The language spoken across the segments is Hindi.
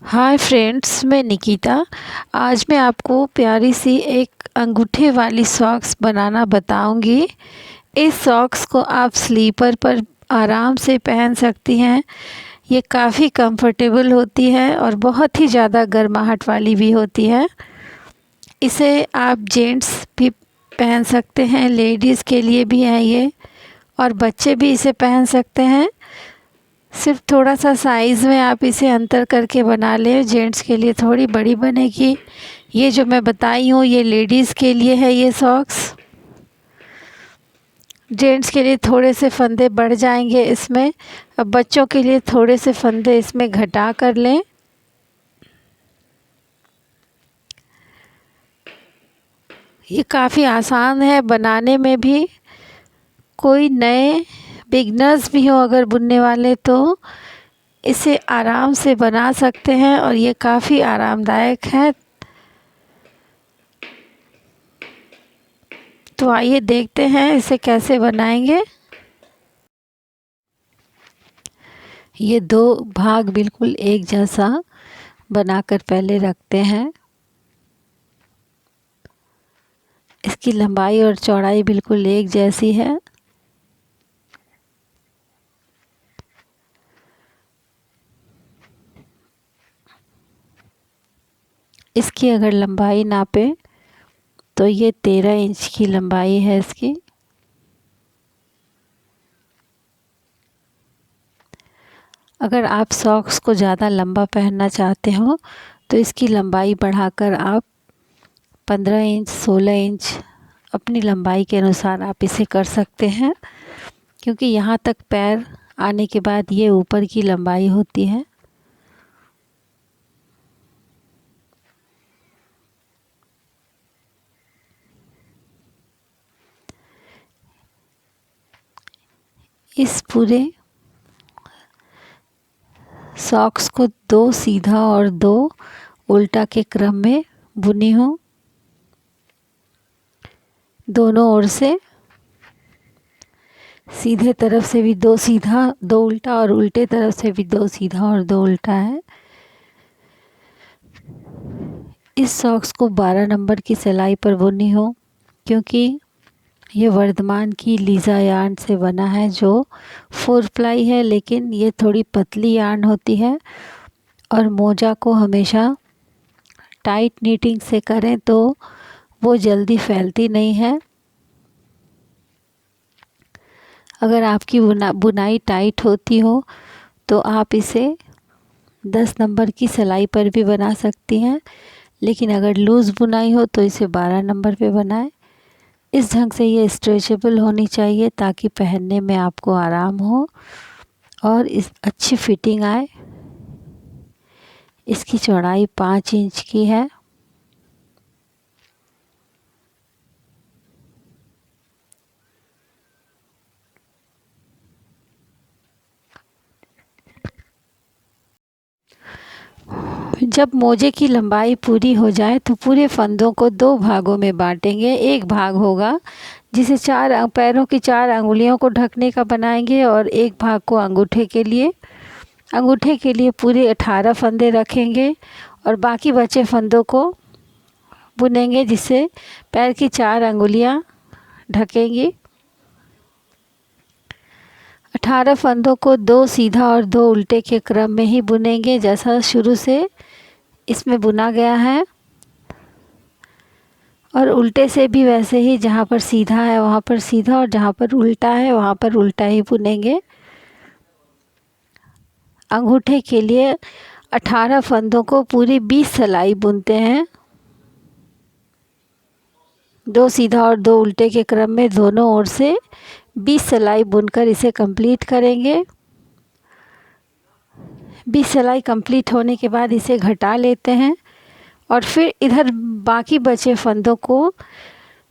हाय फ्रेंड्स, मैं निकिता। आज मैं आपको प्यारी सी एक अंगूठे वाली सॉक्स बनाना बताऊंगी। इस सॉक्स को आप स्लीपर पर आराम से पहन सकती हैं। ये काफ़ी कंफर्टेबल होती है और बहुत ही ज़्यादा गर्माहट वाली भी होती है। इसे आप जेंट्स भी पहन सकते हैं, लेडीज़ के लिए भी है ये, और बच्चे भी इसे पहन सकते हैं। सिर्फ थोड़ा सा साइज़ में आप इसे अंतर करके बना लें। जेंट्स के लिए थोड़ी बड़ी बनेगी। ये जो मैं बताई हूँ ये लेडीज़ के लिए है। ये सॉक्स जेंट्स के लिए थोड़े से फंदे बढ़ जाएंगे इसमें। अब बच्चों के लिए थोड़े से फंदे इसमें घटा कर लें। ये काफ़ी आसान है बनाने में भी। कोई नए बिगनर्स भी हो अगर बुनने वाले तो इसे आराम से बना सकते हैं और ये काफ़ी आरामदायक है। तो आइए देखते हैं इसे कैसे बनाएंगे। ये दो भाग बिल्कुल एक जैसा बनाकर पहले रखते हैं। इसकी लंबाई और चौड़ाई बिल्कुल एक जैसी है। इसकी अगर लंबाई नापे तो ये 13 इंच की लंबाई है इसकी। अगर आप सॉक्स को ज़्यादा लंबा पहनना चाहते हो तो इसकी लंबाई बढ़ाकर आप 15 इंच 16 इंच अपनी लंबाई के अनुसार आप इसे कर सकते हैं, क्योंकि यहाँ तक पैर आने के बाद ये ऊपर की लंबाई होती है। इस पूरे सॉक्स को दो सीधा और दो उल्टा के क्रम में बुनी हूँ। दोनों ओर से सीधे तरफ से भी दो सीधा दो उल्टा और उल्टे तरफ से भी दो सीधा और दो उल्टा है। इस सॉक्स को 12 नंबर की सिलाई पर बुनी हूँ, क्योंकि ये वर्धमान की लीज़ा यार्न से बना है जो 4 प्लाई है, लेकिन ये थोड़ी पतली यार्न होती है। और मोजा को हमेशा टाइट नीटिंग से करें तो वो जल्दी फैलती नहीं है। अगर आपकी बुनाई टाइट होती हो तो आप इसे 10 नंबर की सिलाई पर भी बना सकती हैं, लेकिन अगर लूज़ बुनाई हो तो इसे 12 नंबर पे बनाएं। इस ढंग से ये स्ट्रेचेबल होनी चाहिए ताकि पहनने में आपको आराम हो और इस अच्छी फिटिंग आए। इसकी चौड़ाई 5 इंच की है। जब मोजे की लंबाई पूरी हो जाए तो पूरे फंदों को दो भागों में बांटेंगे। एक भाग होगा जिसे पैरों की 4 अंगुलियों को ढकने का बनाएंगे और एक भाग को अंगूठे के लिए। अंगूठे के लिए पूरे 18 फंदे रखेंगे और बाकी बचे फंदों को बुनेंगे, जिससे पैर की 4 अंगुलियां ढकेंगी। 18 फंदों को दो सीधा और दो उल्टे के क्रम में ही बुनेंगे, जैसा शुरू से इसमें बुना गया है। और उल्टे से भी वैसे ही, जहाँ पर सीधा है वहाँ पर सीधा और जहाँ पर उल्टा है वहाँ पर उल्टा ही बुनेंगे। अंगूठे के लिए 18 फंदों को पूरी 20 सिलाई बुनते हैं। दो सीधा और दो उल्टे के क्रम में दोनों ओर से 20 सिलाई बुनकर इसे कंप्लीट करेंगे। 20 सिलाई कंप्लीट होने के बाद इसे घटा लेते हैं और फिर इधर बाकी बचे फंदों को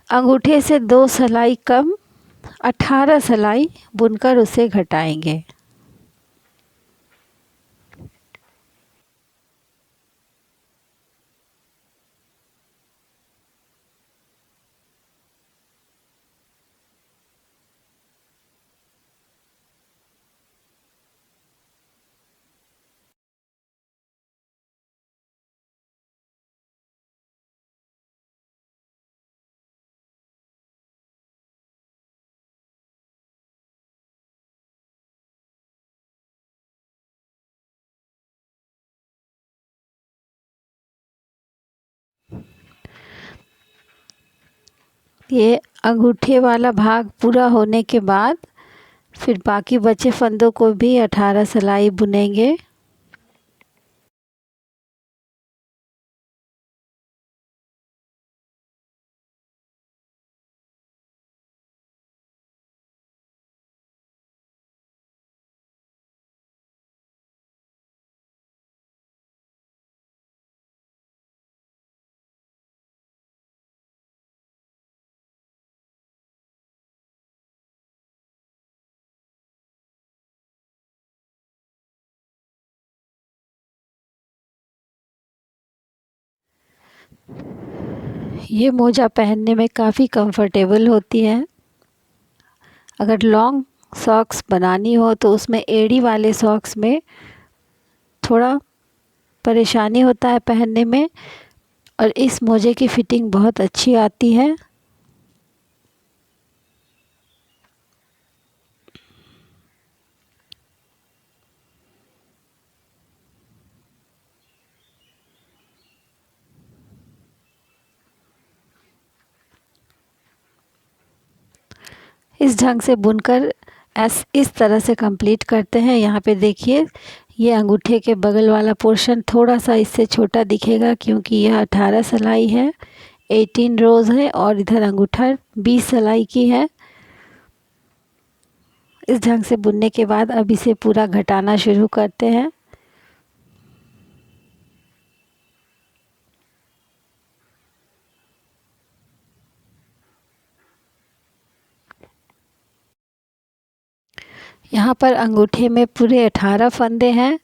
अंगूठे से 2 सिलाई कम 18 सिलाई बुनकर उसे घटाएंगे। ये अंगूठे वाला भाग पूरा होने के बाद फिर बाकी बचे फंदों को भी 18 सिलाई बुनेंगे। ये मोजा पहनने में काफ़ी कंफर्टेबल होती है। अगर लॉन्ग सॉक्स बनानी हो तो उसमें एड़ी वाले सॉक्स में थोड़ा परेशानी होता है पहनने में, और इस मोजे की फिटिंग बहुत अच्छी आती है। इस ढंग से बुनकर इस तरह से कंप्लीट करते हैं। यहाँ पे देखिए, ये अंगूठे के बगल वाला पोर्शन थोड़ा सा इससे छोटा दिखेगा क्योंकि यह 18 सिलाई है, 18 रोज़ है, और इधर अंगूठा 20 सिलाई की है। इस ढंग से बुनने के बाद अब इसे पूरा घटाना शुरू करते हैं। यहाँ पर अंगूठे में पूरे 18 फंदे हैं।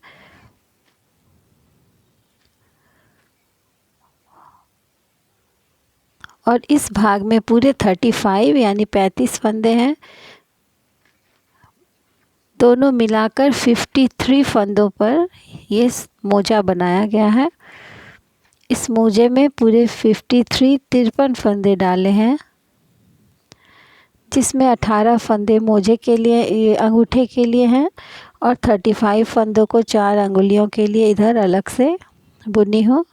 और इस भाग में पूरे 35 यानी 35 फंदे हैं। दोनों मिलाकर 53 फंदों पर ये मोजा बनाया गया है। इस मोजे में पूरे 53 फंदे डाले हैं, जिसमें 18 फंदे मोजे के लिए, अंगूठे के लिए हैं, और 35 फंदों को 4 अंगुलियों के लिए इधर अलग से बुनी हूँ।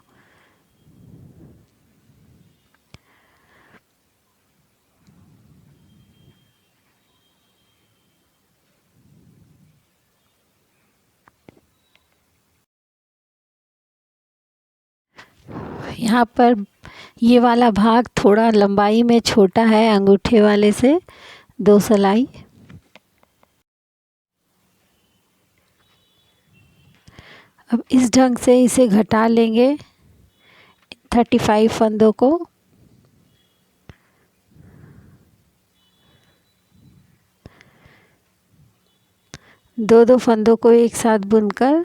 यहाँ पर ये वाला भाग थोड़ा लंबाई में छोटा है अंगूठे वाले से 2 सिलाई। अब इस ढंग से इसे घटा लेंगे 35 फंदों को। दो दो फंदों को एक साथ बुनकर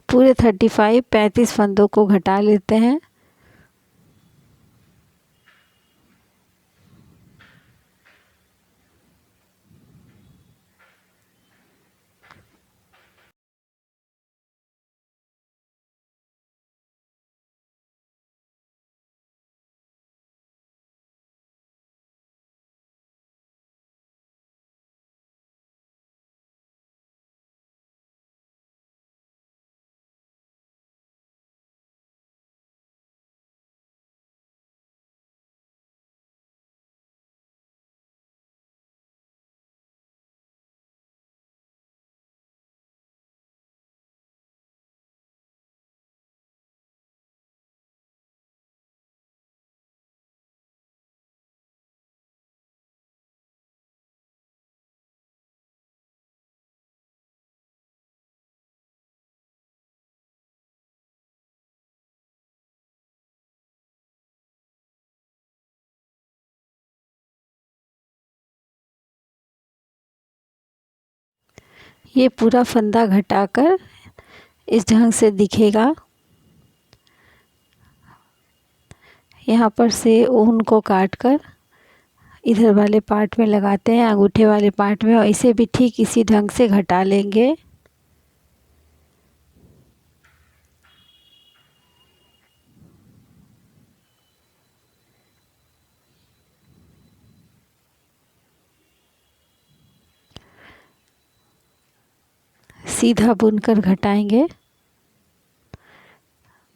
पूरे 35 फंदों को घटा लेते हैं। ये पूरा फंदा घटाकर इस ढंग से दिखेगा। यहाँ पर से ऊन को काटकर इधर वाले पार्ट में लगाते हैं, अंगूठे वाले पार्ट में, और इसे भी ठीक इसी ढंग से घटा लेंगे। सीधा बुनकर घटाएंगे।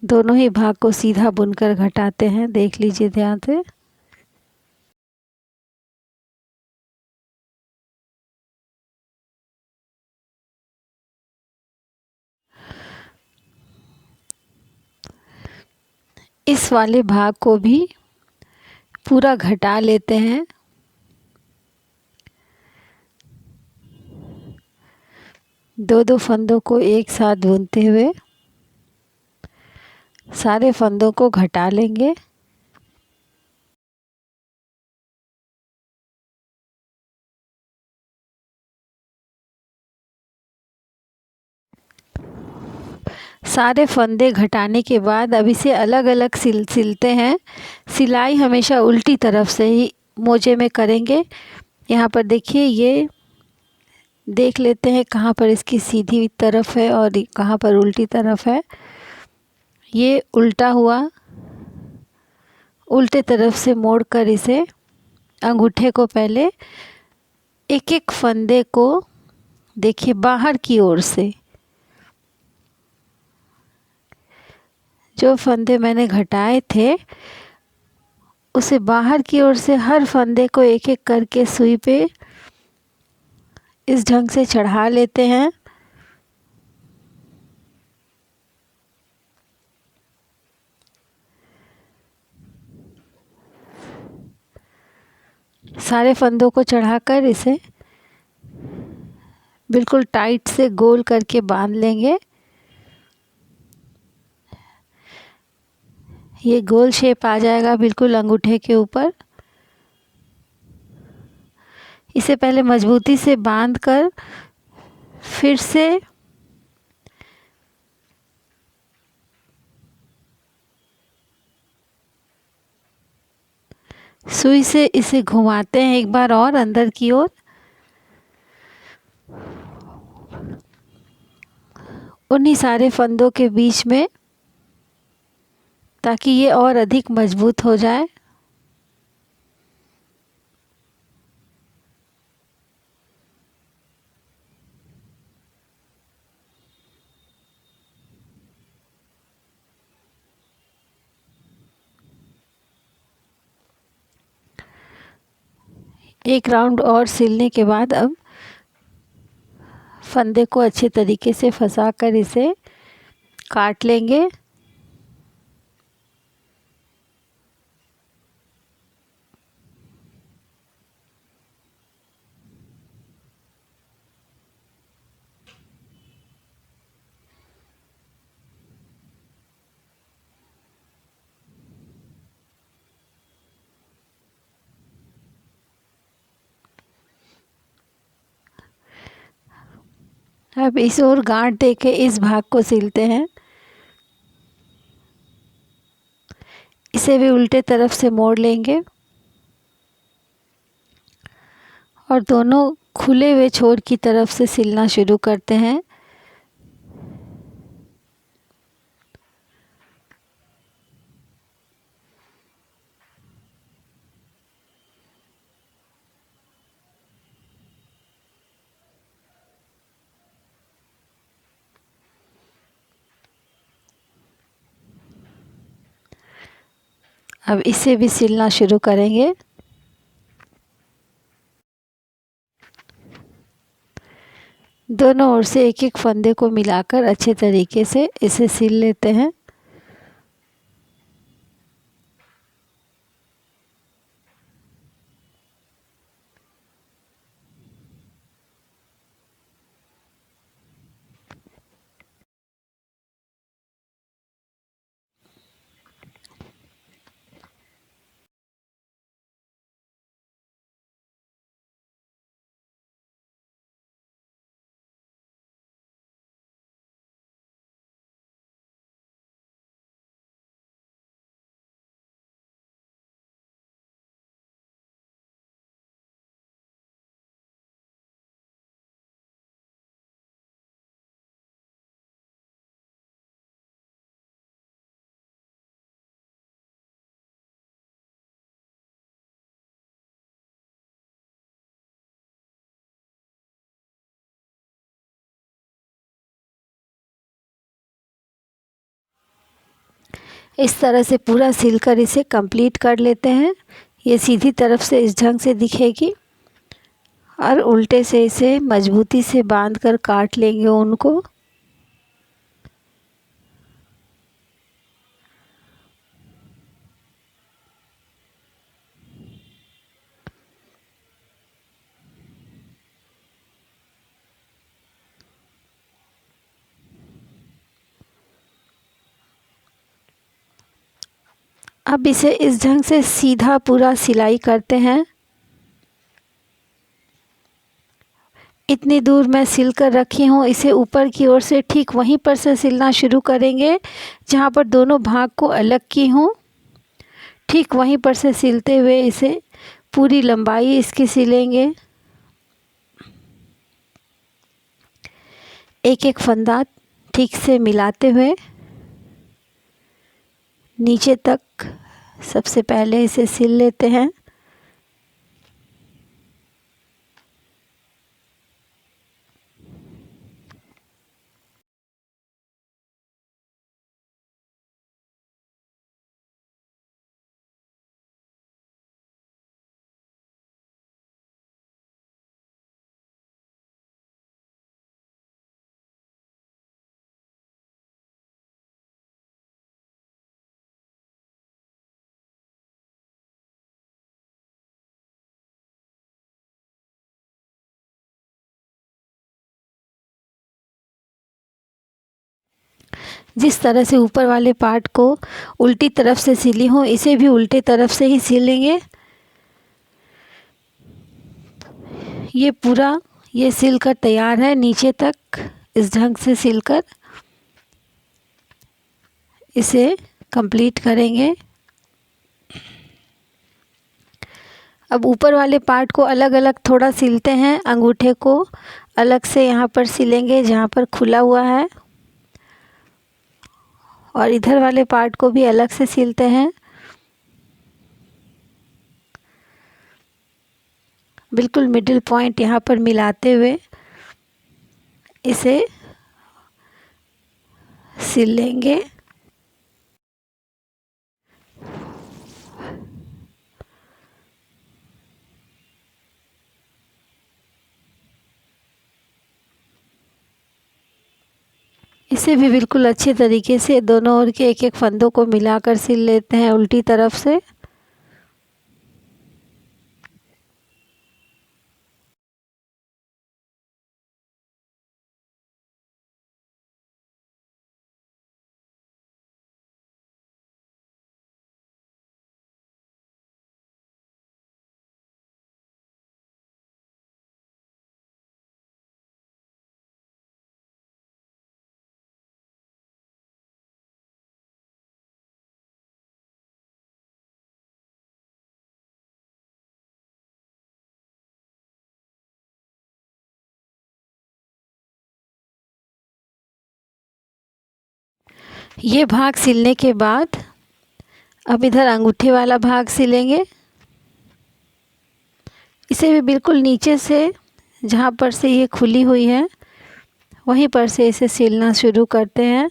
दोनों ही भाग को सीधा बुनकर घटाते हैं, देख लीजिए ध्यान से। इस वाले भाग को भी पूरा घटा लेते हैं। दो दो फंदों को एक साथ बुनते हुए सारे फंदों को घटा लेंगे। सारे फंदे घटाने के बाद अब इसे अलग अलग सिलते हैं। सिलाई हमेशा उल्टी तरफ से ही मोजे में करेंगे। यहाँ पर देखिए, ये देख लेते हैं कहाँ पर इसकी सीधी तरफ है और कहाँ पर उल्टी तरफ है। ये उल्टा हुआ, उल्टे तरफ से मोड़कर इसे अंगूठे को पहले एक एक फंदे को देखिए बाहर की ओर से, जो फंदे मैंने घटाए थे उसे बाहर की ओर से हर फंदे को एक एक करके सुई पे इस ढंग से चढ़ा लेते हैं। सारे फंदों को चढ़ाकर इसे बिल्कुल टाइट से गोल करके बांध लेंगे। ये गोल शेप आ जाएगा बिल्कुल अंगूठे के ऊपर। इसे पहले मजबूती से बांधकर फिर से सुई से इसे घुमाते हैं एक बार और अंदर की ओर। उन्हीं सारे फंदों के बीच में, ताकि ये और अधिक मजबूत हो जाए। एक राउंड और सिलने के बाद अब फंदे को अच्छे तरीके से फंसाकर इसे काट लेंगे। अब इस ओर गांठ देके इस भाग को सिलते हैं। इसे भी उल्टे तरफ से मोड़ लेंगे और दोनों खुले हुए छोर की तरफ से सिलना शुरू करते हैं। अब इसे भी सिलना शुरू करेंगे। दोनों ओर से एक एक फंदे को मिलाकर अच्छे तरीके से इसे सिल लेते हैं। इस तरह से पूरा सिलकर इसे कंप्लीट कर लेते हैं। ये सीधी तरफ से इस ढंग से दिखेगी और उल्टे से इसे मजबूती से बांधकर काट लेंगे उनको। अब इसे इस ढंग से सीधा पूरा सिलाई करते हैं। इतनी दूर मैं सिल कर रखी हूँ, इसे ऊपर की ओर से ठीक वहीं पर से सिलना शुरू करेंगे जहाँ पर दोनों भाग को अलग की हूँ। ठीक वहीं पर से सिलते हुए इसे पूरी लंबाई इसकी सिलेंगे। एक एक फंदा ठीक से मिलाते हुए नीचे तक सबसे पहले इसे सिल लेते हैं। जिस तरह से ऊपर वाले पार्ट को उल्टी तरफ से सिली हूँ, इसे भी उल्टे तरफ से ही सिलेंगे। ये पूरा ये सिलकर तैयार है। नीचे तक इस ढंग से सिलकर इसे कंप्लीट करेंगे। अब ऊपर वाले पार्ट को अलग अलग थोड़ा सिलते हैं। अंगूठे को अलग से यहाँ पर सिलेंगे जहाँ पर खुला हुआ है, और इधर वाले पार्ट को भी अलग से सिलते हैं। बिल्कुल मिडिल पॉइंट यहाँ पर मिलाते हुए इसे सिल लेंगे। इसे भी बिल्कुल अच्छे तरीके से दोनों ओर के एक एक फंदों को मिलाकर सिल लेते हैं उल्टी तरफ से। ये भाग सिलने के बाद अब इधर अंगूठे वाला भाग सिलेंगे। इसे भी बिल्कुल नीचे से जहाँ पर से ये खुली हुई है वहीं पर से इसे सिलना शुरू करते हैं।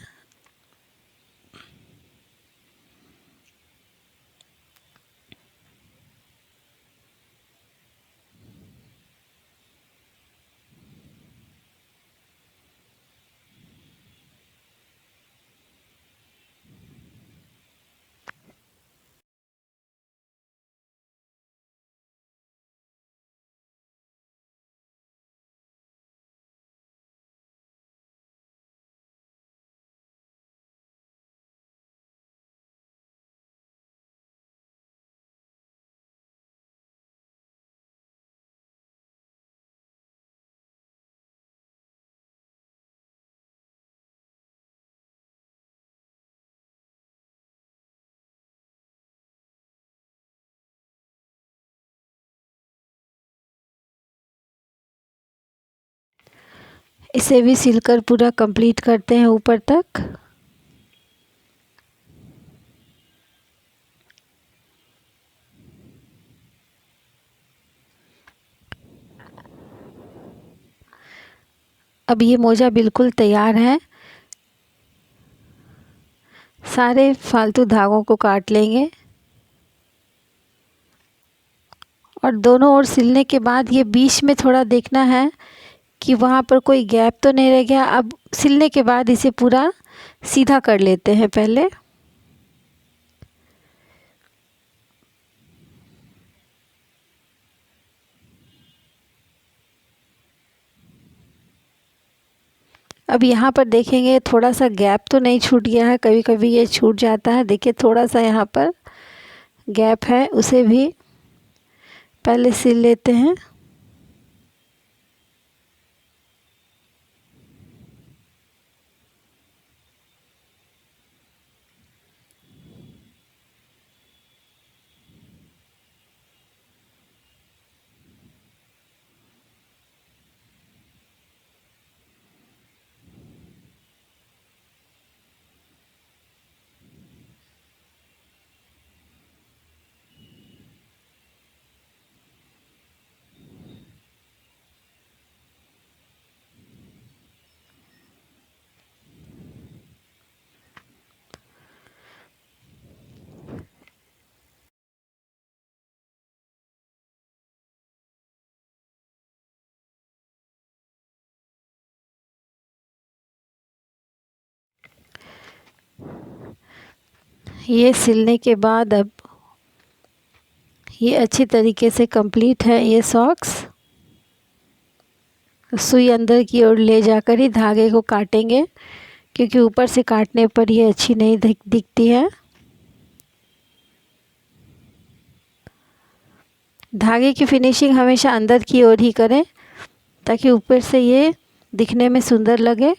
इसे भी सिलकर पूरा कंप्लीट करते हैं ऊपर तक। अब ये मोजा बिल्कुल तैयार है। सारे फालतू धागों को काट लेंगे और दोनों ओर सिलने के बाद ये बीच में थोड़ा देखना है कि वहाँ पर कोई गैप तो नहीं रह गया। अब सिलने के बाद इसे पूरा सीधा कर लेते हैं पहले। अब यहाँ पर देखेंगे थोड़ा सा गैप तो नहीं छूट गया है, कभी कभी ये छूट जाता है। देखिए थोड़ा सा यहाँ पर गैप है, उसे भी पहले सिल लेते हैं। ये सिलने के बाद अब ये अच्छी तरीके से कंप्लीट है। ये सॉक्स सुई अंदर की ओर ले जाकर ही धागे को काटेंगे, क्योंकि ऊपर से काटने पर ये अच्छी नहीं दिखती है। धागे की फिनिशिंग हमेशा अंदर की ओर ही करें ताकि ऊपर से ये दिखने में सुंदर लगे।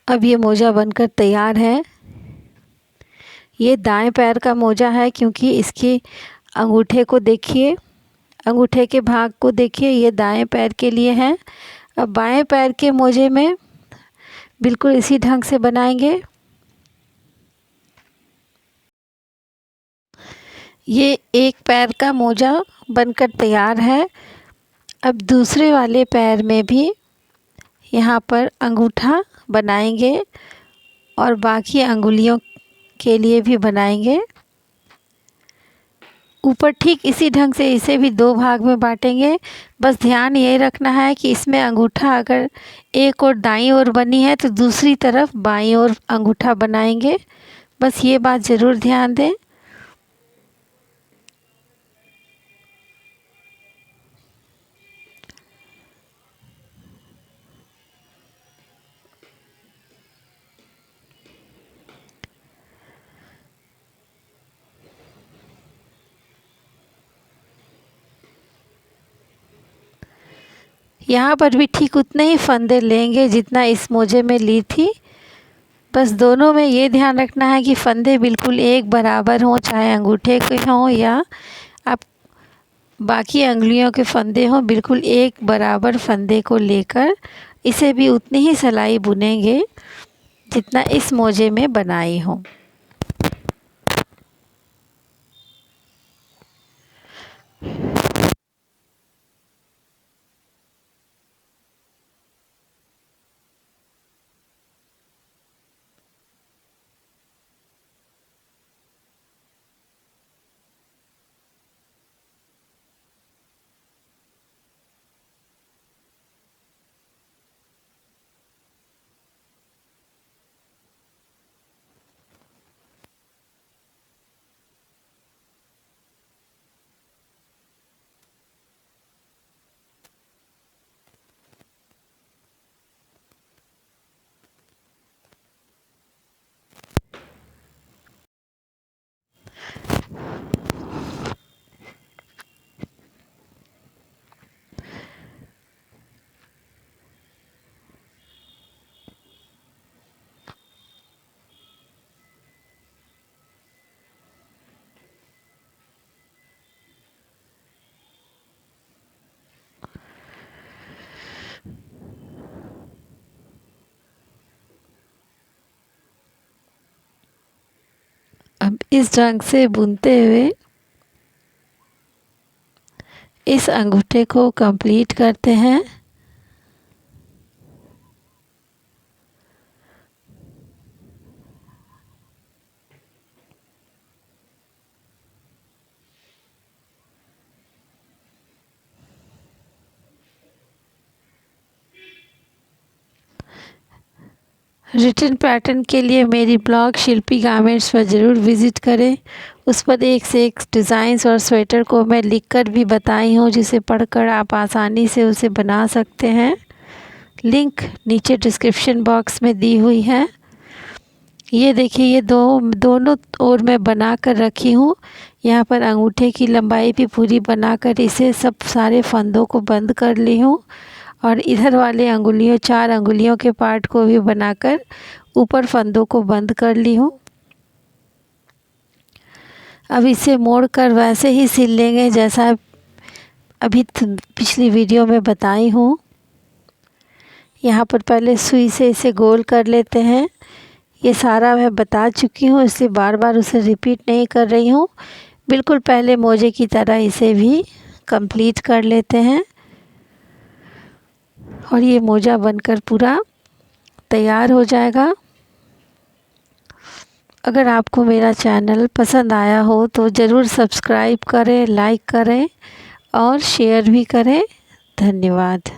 अब ये मोजा बनकर तैयार है। ये दाएं पैर का मोजा है, क्योंकि इसके अंगूठे को देखिए, अंगूठे के भाग को देखिए, ये दाएं पैर के लिए है। अब बाएं पैर के मोजे में बिल्कुल इसी ढंग से बनाएंगे। ये एक पैर का मोजा बनकर तैयार है। अब दूसरे वाले पैर में भी यहाँ पर अंगूठा बनाएंगे और बाकी अंगुलियों के लिए भी बनाएंगे। ऊपर ठीक इसी ढंग से इसे भी दो भाग में बांटेंगे। बस ध्यान ये रखना है कि इसमें अंगूठा अगर एक और दाईं ओर बनी है तो दूसरी तरफ बाईं ओर अंगूठा बनाएंगे। बस ये बात ज़रूर ध्यान दें। यहाँ पर भी ठीक उतने ही फंदे लेंगे जितना इस मोजे में ली थी। बस दोनों में ये ध्यान रखना है कि फंदे बिल्कुल एक बराबर हों, चाहे अंगूठे के हों या आप बाकी अंगुलियों के फंदे हों। बिल्कुल एक बराबर फंदे को लेकर इसे भी उतनी ही सिलाई बुनेंगे जितना इस मोजे में बनाई हो। इस ढंग से बुनते हुए इस अंगूठे को कंप्लीट करते हैं। रिटर्न पैटर्न के लिए मेरी ब्लॉग शिल्पी गारमेंट्स पर ज़रूर विज़िट करें। उस पर एक से एक डिज़ाइंस और स्वेटर को मैं लिखकर भी बताई हूँ, जिसे पढ़कर आप आसानी से उसे बना सकते हैं। लिंक नीचे डिस्क्रिप्शन बॉक्स में दी हुई है। ये देखिए, ये दोनों ओर मैं बना कर रखी हूँ। यहाँ पर अंगूठे की लंबाई भी पूरी बनाकर इसे सब सारे फंदों को बंद कर ली हूँ, और इधर वाले अंगुलियों 4 अंगुलियों के पार्ट को भी बनाकर ऊपर फंदों को बंद कर ली हूँ। अब इसे मोड़कर वैसे ही सिल लेंगे जैसा अभी पिछली वीडियो में बताई हूँ। यहाँ पर पहले सुई से इसे गोल कर लेते हैं। ये सारा मैं बता चुकी हूँ, इसलिए बार बार उसे रिपीट नहीं कर रही हूँ। बिल्कुल पहले मोजे की तरह इसे भी कंप्लीट कर लेते हैं, और ये मोजा बनकर पूरा तैयार हो जाएगा। अगर आपको मेरा चैनल पसंद आया हो तो ज़रूर सब्सक्राइब करें, लाइक करें और शेयर भी करें। धन्यवाद।